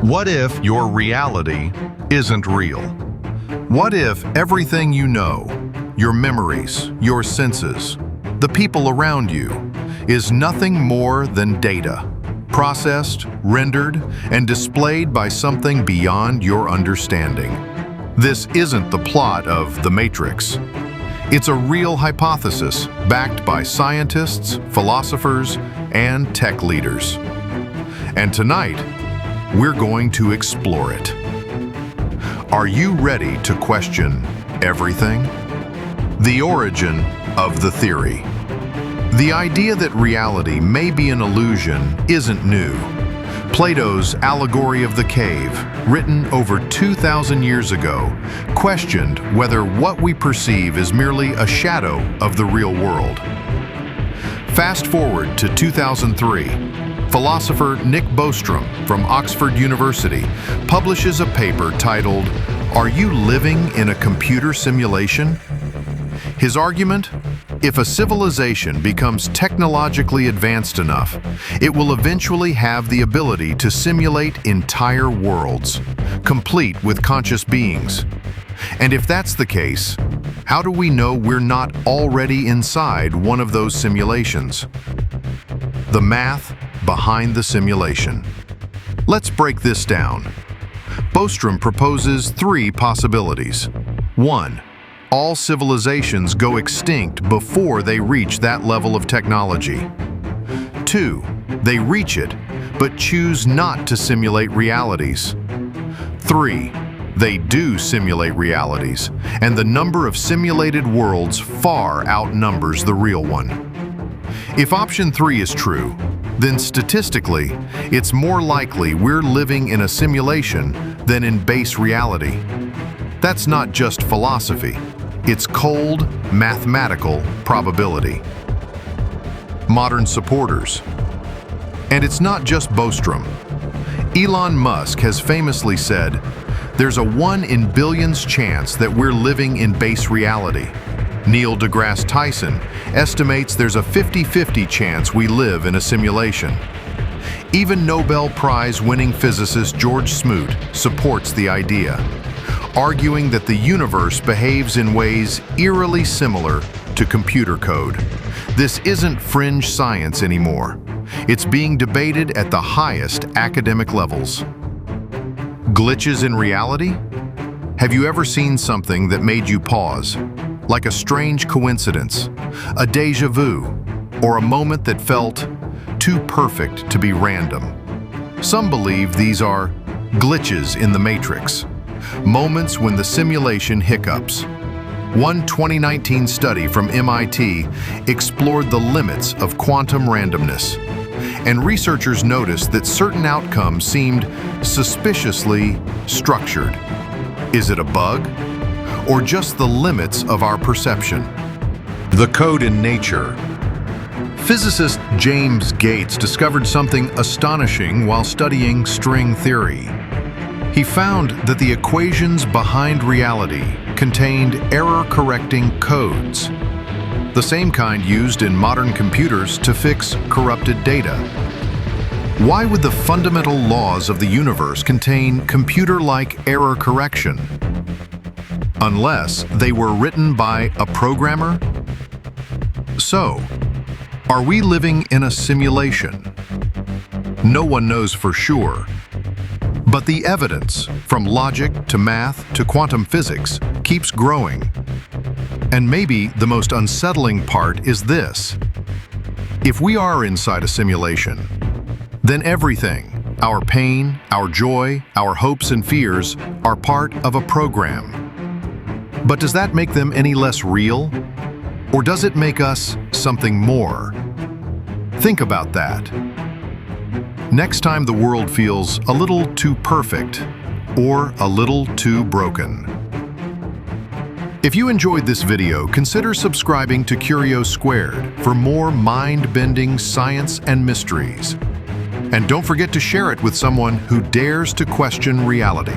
What if your reality isn't real? What if everything you know, your memories, your senses, the people around you, is nothing more than data, processed, rendered, and displayed by something beyond your understanding? This isn't the plot of The Matrix. It's a real hypothesis backed by scientists, philosophers, and tech leaders. And tonight, we're going to explore it. Are you ready to question everything? The origin of the theory. The idea that reality may be an illusion isn't new. Plato's allegory of the cave, written over 2,000 years ago, questioned whether what we perceive is merely a shadow of the real world. Fast forward to 2003. Philosopher Nick Bostrom from Oxford University publishes a paper titled, "Are You Living in a Computer Simulation?" His argument? If a civilization becomes technologically advanced enough, it will eventually have the ability to simulate entire worlds, complete with conscious beings. And if that's the case, how do we know we're not already inside one of those simulations? The math behind the simulation. Let's break this down. Bostrom proposes 3 possibilities. 1. All civilizations go extinct before they reach that level of technology. 2. They reach it, but choose not to simulate realities. 3. They do simulate realities, and the number of simulated worlds far outnumbers the real one. If option 3 is true, then statistically, it's more likely we're living in a simulation than in base reality. That's not just philosophy. It's cold, mathematical probability. Modern supporters. And it's not just Bostrom. Elon Musk has famously said, "There's a 1 in billions chance that we're living in base reality." Neil deGrasse Tyson estimates there's a 50-50 chance we live in a simulation. Even Nobel Prize-winning physicist George Smoot supports the idea, arguing that the universe behaves in ways eerily similar to computer code. This isn't fringe science anymore. It's being debated at the highest academic levels. Glitches in reality? Have you ever seen something that made you pause? Like a strange coincidence, a déjà vu, or a moment that felt too perfect to be random. Some believe these are glitches in the Matrix, moments when the simulation hiccups. One 2019 study from MIT explored the limits of quantum randomness, and researchers noticed that certain outcomes seemed suspiciously structured. Is it a bug? Or just the limits of our perception? The code in nature. Physicist James Gates discovered something astonishing while studying string theory. He found that the equations behind reality contained error-correcting codes, the same kind used in modern computers to fix corrupted data. Why would the fundamental laws of the universe contain computer-like error correction? Unless they were written by a programmer? So, are we living in a simulation? No one knows for sure. But the evidence, from logic to math to quantum physics, keeps growing. And maybe the most unsettling part is this. If we are inside a simulation, then everything, our pain, our joy, our hopes and fears, are part of a program. But does that make them any less real? Or does it make us something more? Think about that. Next time the world feels a little too perfect or a little too broken. If you enjoyed this video, consider subscribing to Curio² for more mind-bending science and mysteries. And don't forget to share it with someone who dares to question reality.